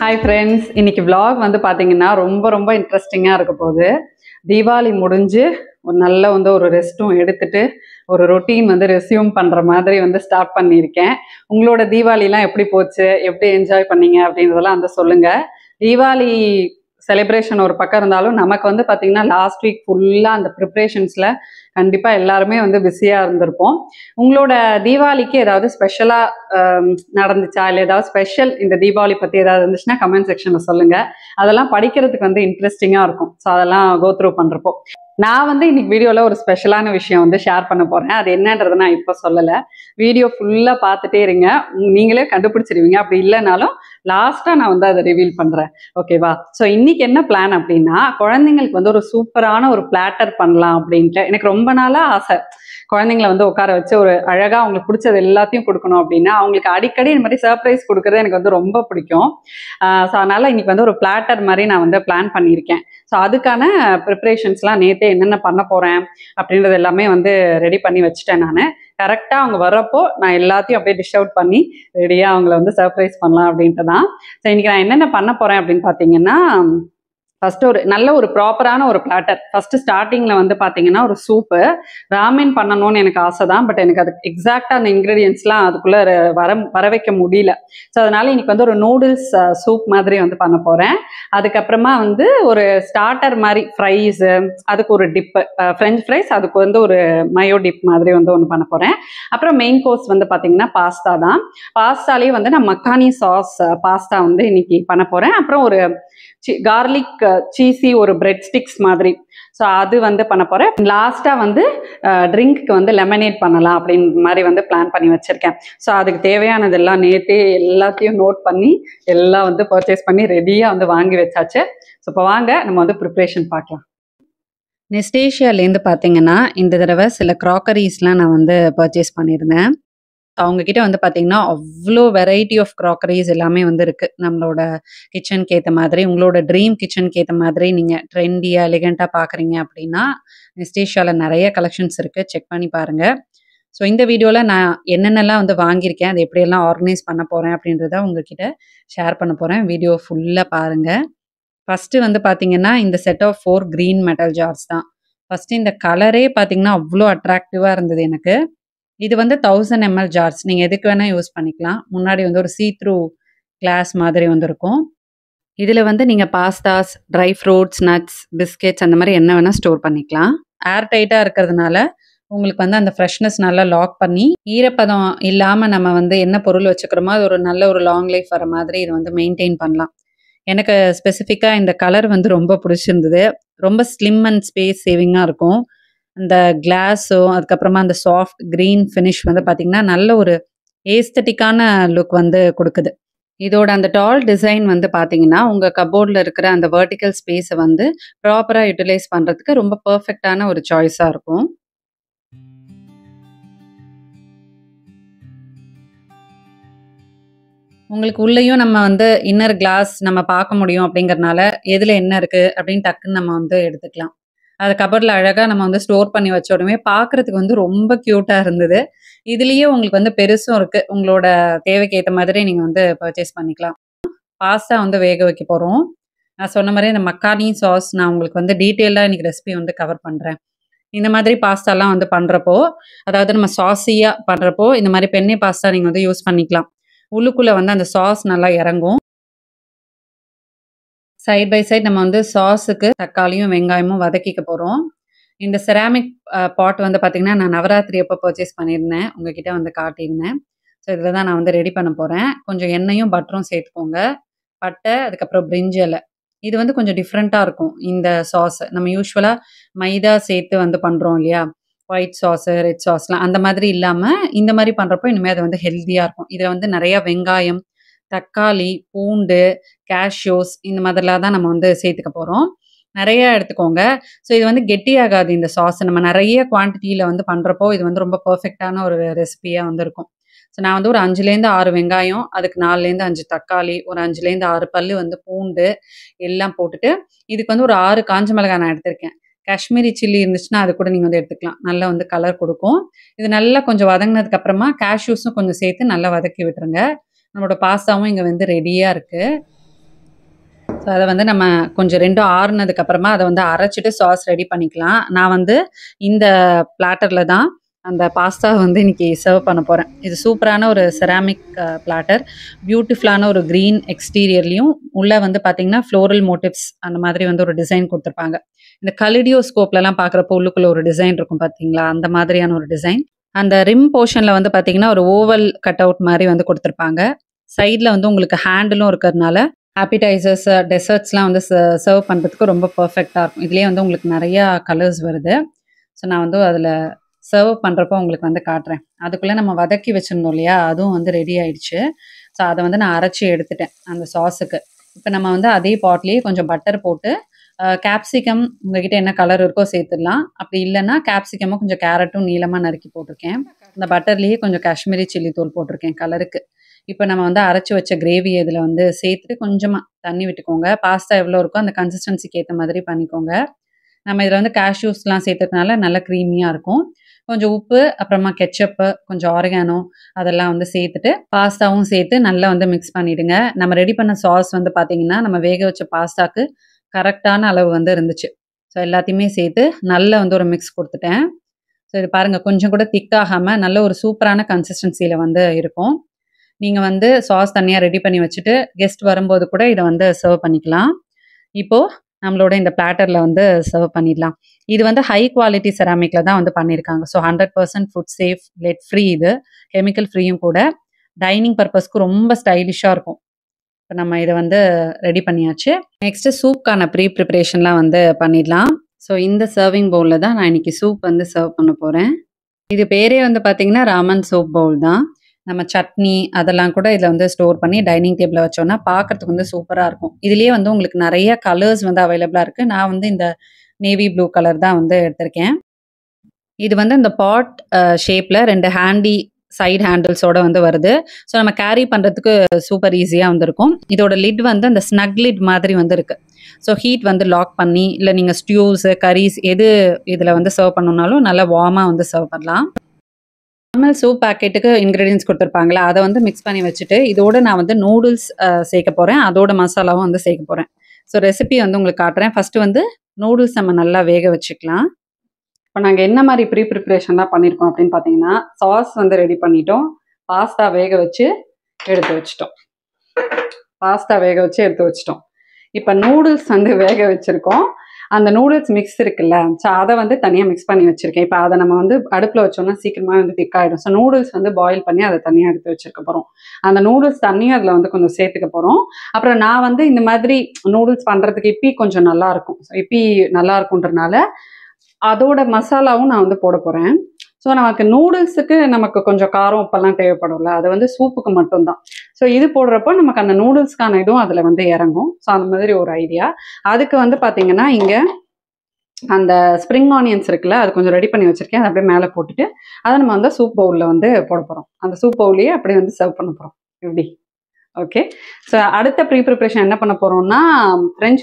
Hi friends, இன்னைக்கு vlog வந்து பார்த்தீங்கன்னா ரொம்ப இன்ட்ரெஸ்டிங்காக இருக்க போகுது. தீபாவளி முடிஞ்சு ஒரு நல்ல ஒரு ரெஸ்ட்டும் எடுத்துட்டு ஒரு ரொட்டீன் ரெஸ்யூம் பண்ணுற மாதிரி ஸ்டார்ட் பண்ணியிருக்கேன். உங்களோட தீபாவளிலாம் எப்படி போச்சு, எப்படி என்ஜாய் பண்ணீங்க அப்படின்றதெல்லாம் சொல்லுங்கள். தீபாவளி செலிப்ரேஷன் ஒரு பக்கம் இருந்தாலும் நமக்கு பார்த்தீங்கன்னா லாஸ்ட் வீக் ஃபுல்லாக அந்த ப்ரிப்ரேஷன்ஸில் கண்டிப்பாக எல்லாருமே பிஸியாக இருந்திருப்போம். உங்களோட தீபாவளிக்கு ஏதாவது ஸ்பெஷலாக நடந்துச்சா, இல்லை ஏதாவது ஸ்பெஷல் இந்த தீபாவளி பற்றி ஏதாவது இருந்துச்சுன்னா கமெண்ட் செக்ஷனில் சொல்லுங்கள். அதெல்லாம் படிக்கிறதுக்கு இன்ட்ரெஸ்டிங்காக இருக்கும். ஸோ அதெல்லாம் கோ த்ரூ பண்ணுறப்போ நான் இன்னைக்கு வீடியோவில் ஒரு ஸ்பெஷலான விஷயம் ஷேர் பண்ண போகிறேன். அது என்னன்றதை நான் இப்போ சொல்லலை. வீடியோ ஃபுல்லாக பார்த்துட்டே இருங்க, நீங்களே கண்டுபிடிச்சிருவீங்க. அப்படி இல்லைனாலும் லாஸ்ட்டாக நான் அதை ரிவீல் பண்ணுறேன். ஓகேவா? ஸோ இன்னைக்கு என்ன பிளான் அப்படின்னா, குழந்தைங்களுக்கு ஒரு சூப்பரான ஒரு பிளாட்டர் பண்ணலாம் அப்படின்ட்டு எனக்கு ரொம்ப நாளாக ஆசை. குழந்தைங்களை உட்கார வச்சு ஒரு அழகாக அவங்களுக்கு பிடிச்சது எல்லாத்தையும் கொடுக்கணும் அப்படின்னா, அவங்களுக்கு அடிக்கடி இந்த மாதிரி சர்ப்ரைஸ் கொடுக்குறது எனக்கு ரொம்ப பிடிக்கும். ஸோ அதனால் இன்னைக்கு ஒரு பிளாட்டர் மாதிரி நான் பிளான் பண்ணியிருக்கேன். ஸோ அதுக்கான ப்ரிப்ரேஷன்ஸ்லாம் நேற்றே என்னென்ன பண்ண போகிறேன் அப்படின்றது எல்லாமே ரெடி பண்ணி வச்சுட்டேன். நான் கரெக்டாக அவங்க வர்றப்போ நான் எல்லாத்தையும் அப்படியே டிஷ் அவுட் பண்ணி ரெடியாக அவங்கள சர்ப்ரைஸ் பண்ணலாம் அப்படின்ட்டு தான். ஸோ இன்றைக்கி நான் என்னென்ன பண்ண போகிறேன் அப்படின்னு பார்த்தீங்கன்னா, ஃபஸ்ட்டு ஒரு நல்ல ஒரு ப்ராப்பரான ஒரு பிளாட்டர். ஃபஸ்ட்டு ஸ்டார்டிங்கில் பார்த்தீங்கன்னா ஒரு சூப்பு ராமென் பண்ணணும்னு எனக்கு ஆசை தான். பட் எனக்கு அது எக்ஸாக்டாக அந்த இன்க்ரீடியன்ஸ்லாம் அதுக்குள்ளே வர வைக்க முடியல. ஸோ அதனால் இன்றைக்கி ஒரு நூடுல்ஸ் சூப் மாதிரி பண்ண போகிறேன். அதுக்கப்புறமா ஒரு ஸ்டார்டர் மாதிரி ஃப்ரைஸு, அதுக்கு ஒரு டிப்பு ஃப்ரெஞ்ச் ஃப்ரைஸ், அதுக்கு ஒரு மயோ டிப் மாதிரி ஒன்று பண்ண போகிறேன். அப்புறம் மெயின் கோர்ஸ் பார்த்தீங்கன்னா பாஸ்தா தான். பாஸ்தாலேயே நான் மக்கானி சாஸ் பாஸ்தா இன்னைக்கு பண்ண போகிறேன். அப்புறம் ஒரு கார்லிக் சீஸி ஒரு பிரெட் ஸ்டிக்ஸ் மாதிரி. ஸோ அது பண்ண போகிறேன். லாஸ்ட்டாக ட்ரிங்க்கு லெமனேட் பண்ணலாம் அப்படின்னு மாதிரி பிளான் பண்ணி வச்சுருக்கேன். ஸோ அதுக்கு தேவையானதெல்லாம் நேற்றே எல்லாத்தையும் நோட் பண்ணி எல்லாம் பர்ச்சேஸ் பண்ணி ரெடியாக வாங்கி வச்சாச்சு. ஸோ இப்போ வாங்க நம்ம ப்ரிப்ரேஷன் பார்க்கலாம். நெஸ்டேஷியாலேருந்து பார்த்தீங்கன்னா இந்த தடவை சில க்ராக்கரிஸ்லாம் நான் பர்ச்சேஸ் பண்ணியிருந்தேன். அவங்கக்கிட்ட பார்த்தீங்கன்னா அவ்வளோ வெரைட்டி ஆஃப் க்ராக்கரிஸ் எல்லாமே இருக்குது. நம்மளோட கிச்சனுக்கு ஏற்ற மாதிரி, உங்களோட ட்ரீம் கிச்சனுக்கு ஏற்ற மாதிரி நீங்கள் ட்ரெண்டியாக எலிகண்ட்டாக பார்க்குறீங்க அப்படின்னா நெஸ்டேஷியாவில் நிறைய கலெக்ஷன்ஸ் இருக்குது. செக் பண்ணி பாருங்கள். ஸோ இந்த வீடியோவில் நான் என்னென்னலாம் வாங்கியிருக்கேன், அதை எப்படியெல்லாம் ஆர்கனைஸ் பண்ண போகிறேன் அப்படின்றத உங்ககிட்ட ஷேர் பண்ண போகிறேன். வீடியோ ஃபுல்லாக பாருங்கள். ஃபஸ்ட்டு பார்த்தீங்கன்னா இந்த set of 4 green metal jars தான். ஃபஸ்ட்டு இந்த கலரே பார்த்தீங்கன்னா அவ்வளோ அட்ராக்டிவாக இருந்தது எனக்கு. இது 1000 ml ஜார்ஸ். நீங்கள் எதுக்கு வேணால் யூஸ் பண்ணிக்கலாம். முன்னாடி ஒரு சீ த்ரூ கிளாஸ் மாதிரி இருக்கும். இதில் நீங்கள் pastas, dry fruits, nuts, biscuits அந்த மாதிரி என்ன வேணால் ஸ்டோர் பண்ணிக்கலாம். ஏர் டைட்டாக இருக்கிறதுனால உங்களுக்கு அந்த ஃப்ரெஷ்னஸ் நல்லா லாக் பண்ணி, ஈரப்பதம் இல்லாமல் நம்ம என்ன பொருள் வச்சுக்கிறோமோ அது ஒரு நல்ல ஒரு லாங் லைஃப் வர மாதிரி இது மெயின்டைன் பண்ணலாம். எனக்கு ஸ்பெசிஃபிக்காக இந்த கலர் ரொம்ப பிடிச்சிருந்தது. ரொம்ப ஸ்லிம் அண்ட் ஸ்பேஸ் சேவிங்காக இருக்கும். அந்த கிளாஸும் அதுக்கப்புறமா அந்த சாஃப்ட் க்ரீன் ஃபினிஷ் பார்த்தீங்கன்னா நல்ல ஒரு ஏஸ்தட்டிக்கான லுக் கொடுக்குது. இதோட அந்த டால் டிசைன் பார்த்தீங்கன்னா உங்கள் கபோர்டில் இருக்கிற அந்த வெர்டிக்கல் ஸ்பேஸை ப்ராப்பராக யூட்டிலைஸ் பண்ணுறதுக்கு ரொம்ப பர்ஃபெக்டான ஒரு சாய்ஸாக இருக்கும். உங்களுக்கு உள்ளேயும் நம்ம இன்னர் கிளாஸ் நம்ம பார்க்க முடியும் அப்படிங்கிறதுனால எதில் என்ன இருக்குது அப்படின்னு டக்குன்னு நம்ம எடுத்துக்கலாம். அதை கபோர்டில் அழகாக நம்ம ஸ்டோர் பண்ணி வச்ச உடனே பார்க்குறதுக்கு ரொம்ப க்யூட்டாக இருந்தது. இதுலேயே உங்களுக்கு பெருசும் இருக்குது. உங்களோட தேவைக்கு ஏற்ற மாதிரி நீங்கள் பர்ச்சேஸ் பண்ணிக்கலாம். பாஸ்தா வேக வைக்க போகிறோம். நான் சொன்ன மாதிரி இந்த மக்கானி சாஸ் நான் உங்களுக்கு டீட்டெயிலாக இன்றைக்கி ரெசிபி கவர் பண்ணுறேன். இந்த மாதிரி பாஸ்தாலாம் பண்ணுறப்போ, அதாவது நம்ம சாஸியாக பண்ணுறப்போ இந்த மாதிரி பென்னே பாஸ்தா நீங்கள் யூஸ் பண்ணிக்கலாம். உள்ளுக்குள்ளே அந்த சாஸ் நல்லா இறங்கும். சைட் பை சைட் நம்ம சாஸுக்கு தக்காளியும் வெங்காயமும் வதக்கிக்க போகிறோம். இந்த செராமிக் பாட் பார்த்தீங்கன்னா நான் நவராத்திரி அப்போ பர்ச்சேஸ் பண்ணியிருந்தேன். உங்ககிட்ட காட்டியிருந்தேன். ஸோ இதில் தான் நான் ரெடி பண்ண போகிறேன். கொஞ்சம் எண்ணெயும் பட்டரும் சேர்த்துக்கோங்க. பட்டை, அதுக்கப்புறம் பிரிஞ்சி இலை. இது கொஞ்சம் டிஃப்ரெண்ட்டாக இருக்கும். இந்த சாஸ் நம்ம யூஸ்வலாக மைதா சேர்த்து பண்ணுறோம் இல்லையா, ஒயிட் சாஸு, ரெட் சாஸ்லாம் அந்த மாதிரி இல்லாமல் இந்த மாதிரி பண்ணுறப்போ இனிமேல் அது ஹெல்த்தியாக இருக்கும். இதில் நிறையா வெங்காயம், தக்காளி, பூண்டு, கேஷ்யூஸ் இந்த மாதிரிலாம் தான் நம்ம சேர்த்துக்க போகிறோம். நிறைய எடுத்துக்கோங்க. ஸோ இது கெட்டியாகாது. இந்த சாஸ் நம்ம நிறைய குவான்டிட்டியில் பண்ணுறப்போ இது ரொம்ப பர்ஃபெக்டான ஒரு ரெசிபியாக இருக்கும். ஸோ நான் ஒரு 5லேருந்து 6 வெங்காயம், அதுக்கு 4லேருந்து 5 தக்காளி, ஒரு 5லேருந்து 6 பல்லு பூண்டு எல்லாம் போட்டுட்டு, இதுக்கு ஒரு 6 காஞ்ச மிளகாய் நான் எடுத்திருக்கேன். காஷ்மீரி சில்லி இருந்துச்சுன்னா அது கூட நீங்கள் எடுத்துக்கலாம். நல்லா கலர் கொடுக்கும். இது நல்லா கொஞ்சம் வதங்கினதுக்கப்புறமா கேஷ்யூஸும் கொஞ்சம் சேர்த்து நல்லா வதக்கி விட்டுருங்க. நம்மளோட பாஸ்தாவும் இங்கே ரெடியாக இருக்குது. ஸோ அதை வந்து நம்ம கொஞ்சம் 2 ஆறுனதுக்கு அப்புறமா அதை வந்து அரைச்சிட்டு சாஸ் ரெடி பண்ணிக்கலாம். நான் வந்து இந்த பிளாட்டர்ல தான் அந்த பாஸ்தா வந்து இன்னைக்கு சர்வ் பண்ண போறேன். இது சூப்பரான ஒரு செராமிக் பிளாட்டர். பியூட்டிஃபுல்லான ஒரு கிரீன் எக்ஸ்டீரியர்லயும் உள்ள வந்து பார்த்தீங்கன்னா ஃப்ளோரல் மோட்டிவ்ஸ் அந்த மாதிரி வந்து ஒரு டிசைன் குடுத்துருப்பாங்க. இந்த கலிடியோஸ்கோப்லலாம் பார்க்குறப்போ உள்ளுக்குள்ள ஒரு டிசைன் இருக்கும் பார்த்தீங்களா? அந்த மாதிரியான ஒரு டிசைன். அந்த ரிம் போர்ஷன்ல வந்து பார்த்தீங்கன்னா, ஒரு ஓவல் கட் அவுட் மாரி வந்து குடுத்துருப்பாங்க. சைட்ல வந்து உங்களுக்கு ஹேண்டிலும் இருக்கிறதுனால, ஆப்பிடைசர்ஸ், டெசர்ட்ஸ்லாம் வந்து சர்வ் பண்றதுக்கு ரொம்ப பெர்ஃபெக்ட்டா இருக்கும். இதுலயே வந்து உங்களுக்கு நெறையா கலர்ஸ் வருது. ஸோ நான் வந்து அதில சர்வ் பண்றப்போ உங்களுக்கு வந்து காட்டுறேன். அதுக்குள்ள நம்ம வதக்கி வச்சிருந்தோம் இல்லையா? அதுவும் வந்து ரெடி ஆயிடுச்சு. ஸோ அத வந்து நான் அரைச்சு எடுத்துட்டேன், அந்த சாஸுக்கு. இப்ப நம்ம வந்து அதே பாட்லயே கொஞ்சம் பட்டர் போட்டு, கேப்சிகம் உங்ககிட்ட என்ன கலர் இருக்கோ சேர்த்துடலாம். அப்படி இல்லன்னா, கேப்சிகமும் கொஞ்சம் கேரட்டும் நீளமா நறுக்கி போட்டிருக்கேன். அந்த பட்டர்லயே கொஞ்சம் காஷ்மீரி சில்லி தூள் போட்டிருக்கேன் கலருக்கு. இப்ப நம்ம வந்து அரைச்சு வச்ச கிரேவிய இதுல வந்து சேர்த்துட்டு கொஞ்சமா தண்ணி விட்டுக்கோங்க. பாஸ்தா எவ்வளோ இருக்கோ அந்த கன்சிஸ்டன்சிக்கு ஏத்த மாதிரி பண்ணிக்கோங்க. நம்ம இதுல வந்து கேஷ்யூஸ்லாம் சேர்த்ததுனால நல்லா கிரீமியா இருக்கும். கொஞ்சம் உப்பு, அப்புறமா கெட்சப்பு, கொஞ்சம் ஆரிகானோ அதெல்லாம் வந்து சேர்த்துட்டு, பாஸ்தாவும் சேர்த்து நல்லா வந்து மிக்ஸ் பண்ணிடுங்க. நம்ம ரெடி பண்ண சாஸ் வந்து பார்த்தீங்கன்னா, நம்ம வேக வச்ச பாஸ்தாக்கு கரெக்ட்டான அளவு வந்து இருந்துச்சு. ஸோ எல்லாத்தையுமே சேர்த்து நல்லா வந்து ஒரு மிக்ஸ் குடுத்துட்டேன். ஸோ இது பாருங்க கொஞ்சம் கூட திக் ஆகாம நல்ல ஒரு சூப்பரான கன்சிஸ்டன்சில வந்து இருக்கும். நீங்க வந்து சாஸ் தனியா ரெடி பண்ணி வச்சுட்டு, கெஸ்ட் வரும்போது கூட இத வந்து சர்வ் பண்ணிக்கலாம். இப்போ நம்மளோட இந்த பிளாட்டர்ல வந்து சர்வ் பண்ணிடலாம். இது வந்து ஹை குவாலிட்டி செராமிக்ல தான் வந்து பண்ணியிருக்காங்க. So 100% food safe, let free இது. கெமிக்கல் ஃப்ரீயும் கூட. டைனிங் பர்ப்பஸ்க்கு ரொம்ப ஸ்டைலிஷா இருக்கும். இப்ப நம்ம இத வந்து ரெடி பண்ணியாச்சு. நெக்ஸ்ட்டு சூப்க்கான ப்ரிப்பரேஷன்லாம் வந்து பண்ணிடலாம். ஸோ இந்த சர்விங் பவுல்ல தான் நான் இன்னைக்கு சூப் வந்து சர்வ் பண்ண போறேன். இது பேரே வந்து பார்த்தீங்கன்னா, ராமன் சூப் பவுல் தான். நம்ம சட்னி அதெல்லாம் கூட இதில வந்து ஸ்டோர் பண்ணி டைனிங் டேபிள்ல வச்சோம்னா, பார்க்கறதுக்கு வந்து சூப்பரா இருக்கும். இதிலேயே வந்து உங்களுக்கு நெறைய கலர்ஸ் வந்து அவைலபிளா இருக்கு. நான் வந்து இந்த நேவி ப்ளூ கலர் தான் வந்து எடுத்திருக்கேன். இது வந்து இந்த பாட் ஷேப்ல 2 ஹேண்டி சைட் ஹேண்டில்ஸோட வந்து வருது. ஸோ நம்ம கேரி பண்றதுக்கு சூப்பர் ஈஸியா வந்து இருக்கும். இதோட லிட் வந்து அந்த ஸ்னக் லிட் மாதிரி வந்து இருக்கு. ஸோ ஹீட் வந்து லாக் பண்ணி, இல்ல நீங்க ஸ்டியூஸ், கரீஸ் எது இதில வந்து சர்வ் பண்ணணும்னாலும் நல்லா வார்மா வந்து சர்வ் பண்ணலாம். நார்மல் சூப் பாக்கெட்டுக்கு இன்கிரீடியன்ட்ஸ் குடுத்துருப்பாங்கல்ல, அத வந்து மிக்ஸ் பண்ணி வச்சுட்டு, இதோட நான் வந்து நூடுல்ஸ் சேர்க்க போறேன். அதோட மசாலாவும் வந்து சேர்க்க போறேன். ஸோ ரெசிபி வந்து உங்களுக்கு காட்டுறேன். ஃபர்ஸ்ட்டு வந்து நூடுல்ஸ் நம்ம நல்லா வேக வச்சுக்கலாம். இப்ப நாங்க என்ன மாரி ப்ரிப்பரேஷன்லாம் பண்ணியிருக்கோம் அப்படின்னு பார்த்தீங்கன்னா, சாஸ் வந்து ரெடி பண்ணிட்டோம். பாஸ்தா வேக வச்சு எடுத்து வச்சுட்டோம். பாஸ்தா வேக வச்சு எடுத்து வச்சுட்டோம். இப்ப நூடுல்ஸ் வந்து வேக வச்சிருக்கோம். அந்த நூடுல்ஸ் மிக்ஸ் இருக்குல்ல, ஸோ அத வந்து தனியா மிக்ஸ் பண்ணி வச்சிருக்கேன். இப்ப அத நம்ம வந்து அடுப்புல வச்சோம்னா சீக்கிரமா வந்து திக் ஆயிடும். ஸோ நூடுல்ஸ் வந்து பாயில் பண்ணி அத தனியா எடுத்து வச்சிருக்க போறோம். அந்த நூடுல்ஸ் தண்ணியும் அதுல வந்து கொஞ்சம் சேர்த்துக்க போறோம். அப்புறம் நான் வந்து இந்த மாதிரி நூடுல்ஸ் பண்றதுக்கு இப்பி கொஞ்சம் நல்லா இருக்கும். இப்பி நல்லா இருக்கும்ன்றனால அதோட மசாலாவும் நான் வந்து போட போறேன். ஸோ நமக்கு நூடுல்ஸுக்கு நமக்கு கொஞ்சம் காரம், உப்பெல்லாம் தேவைப்படும்ல. அது வந்து சூப்புக்கு மட்டும் தான். ஸோ இது போடுறப்போ நமக்கு அந்த நூடுல்ஸ்க்கான இதுவும் அதில வந்து இறங்கும். ஸோ அந்த மாதிரி ஒரு ஐடியா. அதுக்கு வந்து பார்த்தீங்கன்னா, இங்க அந்த ஸ்ப்ரிங் ஆனியன்ஸ் இருக்குல்ல, அது கொஞ்சம் ரெடி பண்ணி வச்சிருக்கேன். அத அப்படியே மேல போட்டுட்டு, அத நம்ம வந்து சூப் பவுல்ல வந்து போட போறோம். அந்த சூப் பவுல்லயே அப்படியே வந்து சர்வ் பண்ண போறோம். எப்படி? ஓகே. ஸோ அடுத்த ப்ரிப்பரேஷன் என்ன பண்ண போறோம்னா, ஃப்ரெஞ்ச்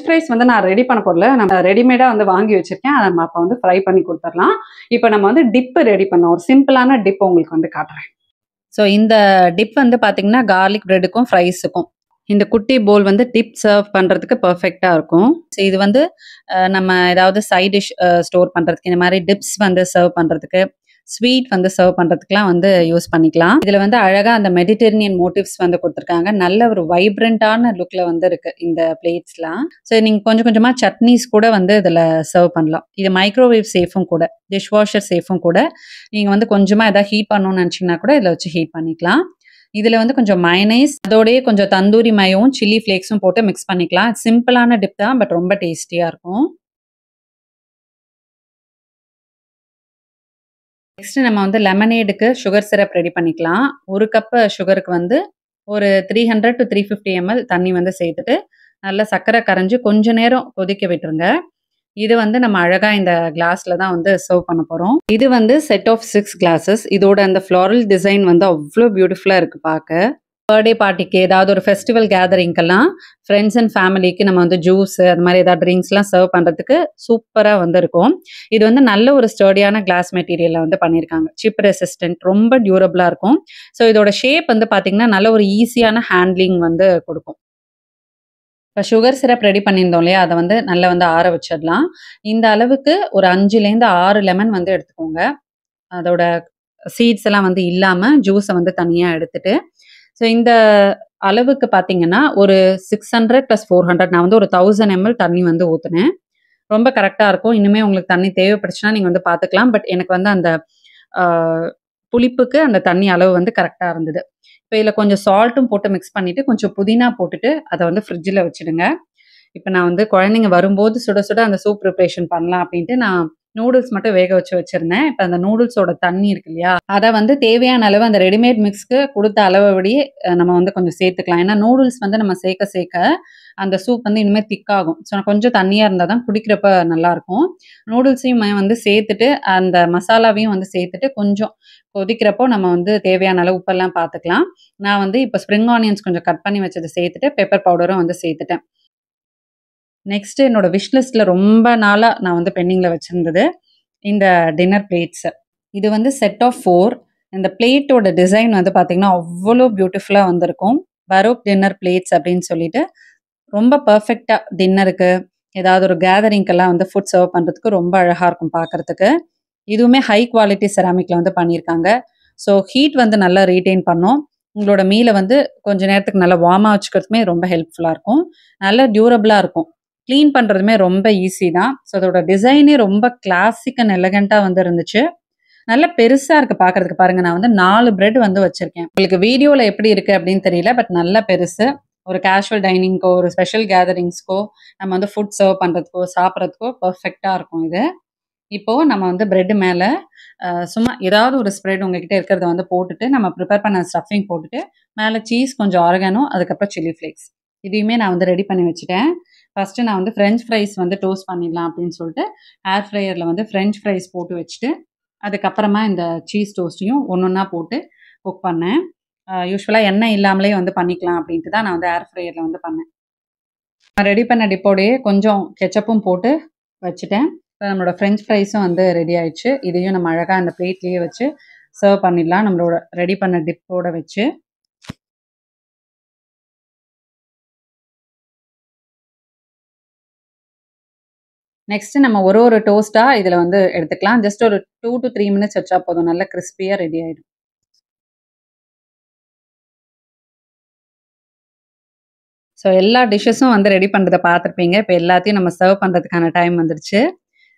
ஃப்ரைஸ் வந்து நான் ரெடி பண்ண போறல. நம்ம ரெடிமேடா வந்து வாங்கி வச்சிருக்கேன். அத நம்ம அப்ப வந்து ஃப்ரை பண்ணி குடுத்துரலாம். இப்ப நம்ம வந்து டிப் ரெடி பண்ணோம். ஒரு சிம்பிளான டிப் உங்களுக்கு வந்து காட்டுறேன். ஸோ இந்த டிப் வந்து பார்த்தீங்கன்னா, கார்லிக் பிரெட்டுக்கும், ஃப்ரைஸுக்கும். இந்த குட்டி பவுல் வந்து டிப் சர்வ் பண்றதுக்கு பெர்ஃபெக்ட்டா இருக்கும். ஸோ இது வந்து நம்ம ஏதாவது சைட் டிஷ் ஸ்டோர் பண்றதுக்கு, இந்த மாரி டிப்ஸ் வந்து சர்வ் பண்றதுக்கு, ஸ்வீட் வந்து சர்வ் பண்றதுக்குலாம் வந்து யூஸ் பண்ணிக்கலாம். இதுல வந்து அழகா அந்த மெடிட்டரேனியன் மோட்டிவ்ஸ் வந்து குடுத்துருக்காங்க. நல்ல ஒரு வைப்ரண்டான லுக்ல வந்து இருக்கு இந்த பிளேட்ஸ்லாம். ஸோ நீங்க கொஞ்சம் கொஞ்சமா சட்னீஸ் கூட வந்து இதுல சர்வ் பண்ணலாம். இது மைக்ரோவேவ் சேஃபும் கூட, டிஷ் வாஷர் சேஃபும் கூட. நீங்க வந்து கொஞ்சமா ஏதாவது ஹீட் பண்ணணும்னு நினைச்சீங்கன்னா கூட இதுல வச்சு ஹீட் பண்ணிக்கலாம். இதுல வந்து கொஞ்சம் மயனைஸ், அதோடயே கொஞ்சம் தந்தூரி மயோவும், சில்லி ஃப்ளேக்ஸும் போட்டு மிக்ஸ் பண்ணிக்கலாம். சிம்பிளான டிப் தான். பட் ரொம்ப டேஸ்டியா இருக்கும். நெக்ஸ்ட் நம்ம வந்து லெமனேடுக்கு சுகர் சிரப் ரெடி பண்ணிக்கலாம். 1 கப் சுகருக்கு வந்து ஒரு 300 to 350 ml தண்ணி வந்து சேர்த்துட்டு, நல்லா சர்க்கரை கரைஞ்சு கொஞ்ச நேரம் கொதிக்க விட்டுருங்க. இது வந்து நம்ம அழகா இந்த கிளாஸ்ல தான் வந்து சர்வ் பண்ண போறோம். இது வந்து செட் ஆஃப் 6 கிளாஸஸ். இதோட அந்த ஃப்ளாரல் டிசைன் வந்து அவ்ளோ பியூட்டிஃபுல்லா இருக்கு பார்க்க. பர்த்டே பார்ட்டிக்கு ஏதாவது ஒரு ஃபெஸ்டிவல் கேதரிங்க்கெல்லாம் ஃப்ரெண்ட்ஸ் அண்ட் ஃபேமிலிக்கு நம்ம வந்து ஜூஸ் அது மாதிரி ஏதாவது ட்ரிங்க்ஸ்லாம் சர்வ் பண்ணுறதுக்கு சூப்பராக வந்து இருக்கும். இது வந்து நல்ல ஒரு ஸ்டர்டியான கிளாஸ் மெட்டீரியலில் வந்து பண்ணியிருக்காங்க. சிப் ரெசிஸ்டன்ட், ரொம்ப டியூரபிளாக இருக்கும். ஸோ இதோட ஷேப் வந்து பார்த்தீங்கன்னா நல்ல ஒரு ஈஸியான ஹேண்ட்லிங் வந்து கொடுக்கும். இப்போ சுகர் சிரப் ரெடி பண்ணியிருந்தோம் இல்லையா, அதை வந்து நல்லா வந்து ஆற வச்சிடலாம். இந்த அளவுக்கு ஒரு 5லேருந்து 6 லெமன் வந்து எடுத்துக்கோங்க. அதோட சீட்ஸ் எல்லாம் வந்து இல்லாம ஜூஸை வந்து தனியா எடுத்துட்டு, ஸோ இந்த அளவுக்கு பார்த்தீங்கன்னா, ஒரு 600 + 400 நான் வந்து ஒரு 1000 ml தண்ணி வந்து ஊத்துனேன். ரொம்ப கரெக்ட்டா இருக்கும். இன்னுமே உங்களுக்கு தண்ணி தேவைப்பட்டுச்சுன்னா, நீங்க வந்து பார்த்துக்கலாம். பட் எனக்கு வந்து அந்த அ புளிப்புக்கு அந்த தண்ணி அளவு வந்து கரெக்ட்டா இருந்தது. இப்ப இதுல கொஞ்சம் சால்ட்டும் போட்டு மிக்ஸ் பண்ணிட்டு, கொஞ்சம் புதினா போட்டுட்டு, அத வந்து ஃப்ரிட்ஜ்ல வச்சுடுங்க. இப்ப நான் வந்து குழந்தைங்க வரும்போது சுட சுட அந்த சூப் ப்ரிப்பரேஷன் பண்ணலாம் அப்டின்ட்டு நான் நூடுல்ஸ் மட்டும் வேக வச்சிருந்தேன். இப்ப அந்த நூடுல்ஸோட தண்ணி இருக்கு இல்லையா? அத வந்து தேவையான அளவு அந்த ரெடிமேட் மிக்ஸ்க்கு குடுத்த அளவுபடி நம்ம வந்து கொஞ்சம் சேர்த்துக்கலாம். ஏன்னா நூடுல்ஸ் வந்து நம்ம சேர்க்க சேர்க்க அந்த சூப் வந்து இனிமே திக்காகும். ஸோ கொஞ்சம் தண்ணியா இருந்தா தான் குடிக்கிறப்ப நல்லாருக்கும். நூடுல்ஸையுமே வந்து சேர்த்துட்டு, அந்த மசாலாவையும் வந்து சேர்த்துட்டு கொஞ்சம் கொதிக்கிறப்போ நம்ம வந்து தேவையான அளவு உப்பெல்லாம் பார்த்துக்கலாம். நான் வந்து இப்ப ஸ்ப்ரிங் ஆனியன்ஸ் கொஞ்சம் கட் பண்ணி வச்சத சேர்த்துட்டு, பெப்பர் பவுடரும் வந்து சேர்த்துட்டேன். நெக்ஸ்ட் என்னோட விஷ் லிஸ்ட்ல ரொம்ப நாளா நான் வந்து பெண்டிங்ல வச்சிருந்தது, இந்த டின்னர் பிளேட்ஸ். இது வந்து செட் ஆஃப் 4. இந்த பிளேட்டோட டிசைன் வந்து பார்த்தீங்கன்னா, அவ்வளோ பியூட்டிஃபுல்லா வந்திருக்கும். பரோக் டின்னர் பிளேட்ஸ் அப்படின்னு சொல்லிட்டு, ரொம்ப பெர்ஃபெக்ட்டா டின்னருக்கு, ஏதாவது ஒரு கேதரிங்க்கெல்லாம் வந்து ஃபுட் சர்வ் பண்றதுக்கு ரொம்ப அழகா இருக்கும் பார்க்கறதுக்கு. இதுவுமே ஹை குவாலிட்டி செராமிக்ல வந்து பண்ணியிருக்காங்க. ஸோ ஹீட் வந்து நல்லா ரீட்டெயின் பண்ணும். உங்களோட மீல வந்து கொஞ்ச நேரத்துக்கு நல்லா வார்மா வச்சுக்கிறதுக்குமே ரொம்ப ஹெல்ப்ஃபுல்லா இருக்கும். நல்லா டியூரபிளா இருக்கும். கிளீன் பண்றதுமே ரொம்ப ஈஸி தான். ஸோ அதோட டிசைனே ரொம்ப கிளாசிக் அண்ட் எலகன்ட்டா வந்து இருந்துச்சு. நல்ல பெருசா இருக்கு பார்க்கறதுக்கு. பாருங்க, நான் வந்து 4 பிரெட் வந்து வச்சிருக்கேன். உங்களுக்கு வீடியோல எப்படி இருக்கு அப்படின்னு தெரியல. பட் நல்ல பெருசு. ஒரு கேஷுவல் டைனிங்க்கோ, ஒரு ஸ்பெஷல் கேதரிங்ஸ்க்கோ, நம்ம வந்து ஃபுட் சர்வ் பண்றதுக்கோ, சாப்பிடறதுக்கோ பெர்ஃபெக்ட்டா இருக்கும் இது. இப்போ நம்ம வந்து பிரெட் மேல சும்மா ஏதாவது ஒரு ஸ்ப்ரெட் உங்ககிட்ட இருக்கிறத வந்து போட்டுட்டு, நம்ம ப்ரிப்பேர் பண்ண ஸ்டஃபிங் போட்டுட்டு, மேல சீஸ், கொஞ்சம் ஆரிகானோ, அதுக்கப்புறம் சில்லி ஃப்ளேக்ஸ். இதையுமே நான் வந்து ரெடி பண்ணி வச்சுட்டேன். ஃபர்ஸ்ட்டு நான் வந்து ஃப்ரெஞ்ச் ஃப்ரைஸ் வந்து டோஸ்ட் பண்ணிடலாம் அப்படின்னு சொல்லிட்டு, ஏர் ஃப்ரையர்ல வந்து ஃப்ரெஞ்ச் ஃப்ரைஸ் போட்டு வச்சுட்டு, அதுக்கப்புறமா இந்த சீஸ் டோஸ்ட்டையும் ஒண்ணொன்னா போட்டு குக் பண்ணேன். யூசுவலா எண்ணெய் இல்லாமலே வந்து பண்ணிக்கலாம் அப்படின்ட்டு தான் நான் வந்து ஏர் ஃப்ரையர்ல வந்து பண்ணேன். நான் ரெடி பண்ண டிப்போடயே கொஞ்சம் கெச்சப்பும் போட்டு வச்சுட்டேன். இப்ப நம்மளோட ஃப்ரெஞ்ச் ஃப்ரைஸும் வந்து ரெடி ஆயிடுச்சு. இதையும் நம்ம அழகா அந்த பிளேட்லயே வச்சு சர்வ் பண்ணிடலாம். நம்மளோட ரெடி பண்ண டிப்போட வச்சு. நெக்ஸ்ட் நம்ம ஒரு ஒரு டோஸ்ட்டா இதுல வந்து எடுத்துக்கலாம். ஜஸ்ட் ஒரு 2 to 3 மினிட்ஸ் வச்சா போதும். நல்லா கிரிஸ்பியா ரெடி ஆயிடும். ஸோ எல்லா டிஷ்ஷஸும் வந்து ரெடி பண்றத பார்த்துருப்பீங்க. இப்ப எல்லாத்தையும் நம்ம சர்வ் பண்றதுக்கான டைம் வந்துருச்சு.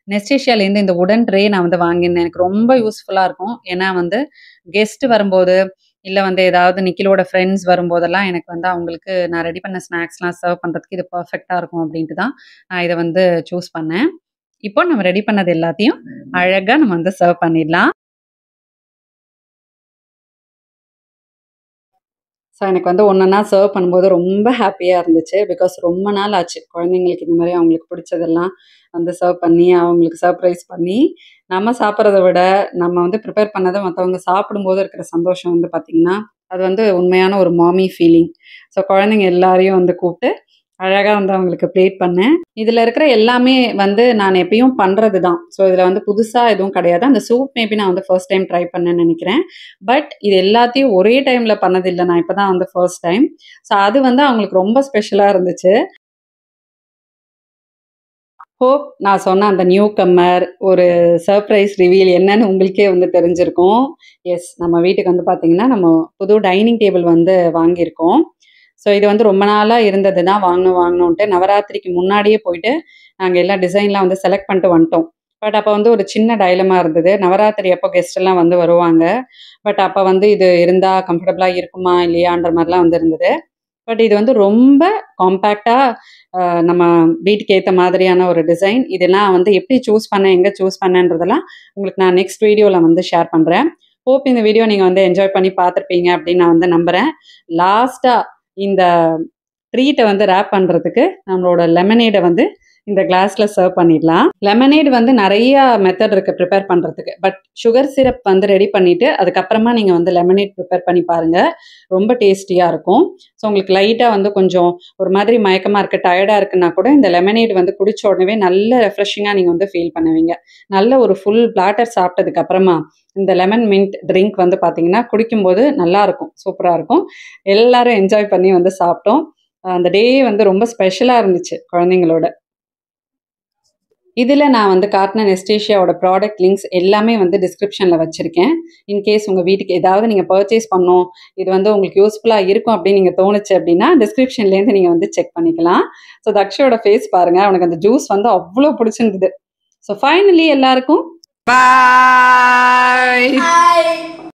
நெஸ்டேஷியாலேருந்து இந்த உடன் ட்ரே நான் வந்து வாங்கியிருந்தேன். எனக்கு ரொம்ப யூஸ்ஃபுல்லா இருக்கும். ஏன்னா வந்து கெஸ்ட் வரும்போது, இல்ல வந்து ஏதாவது நிக்கிலோட ஃப்ரெண்ட்ஸ் வரும்போதெல்லாம் எனக்கு வந்து அவங்களுக்கு நான் ரெடி பண்ண ஸ்நாக்ஸ்லாம் சர்வ் பண்றதுக்கு இது பெர்ஃபெக்ட்டா இருக்கும் அப்டின்ட்டு தான் நான் இத வந்து சூஸ் பண்ணேன். இப்போ நம்ம ரெடி பண்ணது எல்லாத்தையும் அழகா நம்ம வந்து சர்வ் பண்ணிடலாம். ஸோ எனக்கு வந்து ஒன்னொன்னா சர்வ் பண்ணும்போது ரொம்ப ஹேப்பியா இருந்துச்சு. பிகாஸ் ரொம்ப நாள் ஆச்சு. குழந்தைங்களுக்கு இந்த மாரி அவங்களுக்கு பிடிச்சதெல்லாம் வந்து சர்வ் பண்ணி, அவங்களுக்கு சர்ப்ரைஸ் பண்ணி, நம்ம சாப்பிடுறத விட, நம்ம வந்து ப்ரிப்பேர் பண்ணத மத்தவங்க சாப்பிடும்போது இருக்கிற சந்தோஷம் வந்து பார்த்தீங்கன்னா, அது வந்து உண்மையான ஒரு மாமி ஃபீலிங். ஸோ குழந்தைங்க எல்லாரையும் வந்து கூப்ட்டு, அழகா வந்து அவங்களுக்கு பிளேட் பண்ணேன். இதுல இருக்கிற எல்லாமே வந்து நான் எப்பயும் பண்றது தான். ஸோ இதுல வந்து புதுசா எதுவும் கிடையாது. அந்த சூப் மேபி நான் வந்து ஃபர்ஸ்ட் டைம் ட்ரை பண்ணேன்னு நெனைக்கிறேன். பட் இது எல்லாத்தையும் ஒரே டைம்ல பண்ணதில்ல. நான் இப்ப தான் வந்து ஃபர்ஸ்ட் டைம். ஸோ அது வந்து அவங்களுக்கு ரொம்ப ஸ்பெஷலா இருந்துச்சு. ஹோப் நான் சொன்ன அந்த நியூ கம்மர் ஒரு சர்ப்ரைஸ் ரிவீல் என்னன்னு உங்களுக்கே வந்து தெரிஞ்சிருக்கும். எஸ், நம்ம வீட்டுக்கு வந்து பார்த்தீங்கன்னா, நம்ம புது டைனிங் டேபிள் வந்து வாங்கியிருக்கோம். ஸோ இது வந்து ரொம்ப நாளா இருந்தது தான் வாங்கணுன்ட்டு. நவராத்திரிக்கு முன்னாடியே போயிட்டு, நாங்க எல்லா டிசைன்லாம் வந்து செலக்ட் பண்ணிட்டு வந்துட்டோம். பட் அப்ப வந்து ஒரு சின்ன டயலமா இருந்தது. நவராத்திரி அப்போ கெஸ்ட் எல்லாம் வந்து வருவாங்க. பட் அப்ப வந்து இது இருந்தா கம்ஃபர்டபுளா இருக்குமா? இல்லையான்ற மாரிலாம் வந்து இருந்தது. பட் இது வந்து ரொம்ப காம்பேக்ட்டா நம்ம வீட்டுக்கு ஏத்த மாதிரியான ஒரு டிசைன். இதெல்லாம் வந்து எப்படி சூஸ் பண்ணேன், எங்க சூஸ் பண்ணேன்றதெல்லாம் உங்களுக்கு நான் நெக்ஸ்ட் வீடியோல வந்து ஷேர் பண்றேன். ஹோப் இந்த வீடியோ நீங்க வந்து என்ஜாய் பண்ணி பார்த்துருப்பீங்க அப்படின்னு நான் வந்து நம்புறேன். லாஸ்ட்டா இந்த ட்ரீட்ட வந்து ராப் பண்றதுக்கு நம்மளோட லெமனேட வந்து இந்த கிளாஸ்ல சர்வ் பண்ணிடலாம். லெமனேட் வந்து நெறைய மெத்தட் இருக்கு ப்ரிப்பேர் பண்றதுக்கு. பட் சுகர் சிரப் வந்து ரெடி பண்ணிட்டு, அதுக்கப்புறமா நீங்க வந்து லெமனேட் ப்ரிப்பேர் பண்ணி பாருங்க. ரொம்ப டேஸ்டியா இருக்கும். ஸோ உங்களுக்கு லைட்டா வந்து கொஞ்சம் ஒரு மாதிரி மயக்கமா இருக்கு, டயர்டா இருக்குன்னா கூட இந்த லெமனேட் வந்து குடிச்ச உடனே நல்ல ரெஃப்ரெஷிங்கா நீங்க வந்து ஃபீல் பண்ணுவீங்க. நல்ல ஒரு ஃபுல் பிளாட்டர் சாப்பிட்டதுக்கு அப்புறமா இந்த லெமன் மின்ட் ட்ரிங்க் வந்து பார்த்தீங்கன்னா, குடிக்கும்போது நல்லாருக்கும். சூப்பரா இருக்கும். எல்லாரும் என்ஜாய் பண்ணி வந்து சாப்பிட்டோம். அந்த டே வந்து ரொம்ப ஸ்பெஷலாக இருந்துச்சு குழந்தைங்களோட. இதில் நான் வந்து காட்டின நெஸ்டேஷியாவோட ப்ராடக்ட் லிங்க்ஸ் எல்லாமே வந்து டிஸ்கிரிப்ஷனில் வச்சுருக்கேன். இன்கேஸ் உங்கள் வீட்டுக்கு ஏதாவது நீங்கள் பர்ச்சேஸ் பண்ணணும், இது வந்து உங்களுக்கு யூஸ்ஃபுல்லாக இருக்கும் அப்படின்னு நீங்கள் தோணுச்சு அப்படின்னா டிஸ்கிரிப்ஷன்லேருந்து நீங்கள் வந்து செக் பண்ணிக்கலாம். ஸோ தக்ஷோட ஃபேஸ் பாருங்கள், அவனுக்கு அந்த ஜூஸ் வந்து அவ்வளோ பிடிச்சிருந்தது. ஸோ ஃபைனலி எல்லாருக்கும் பாய்.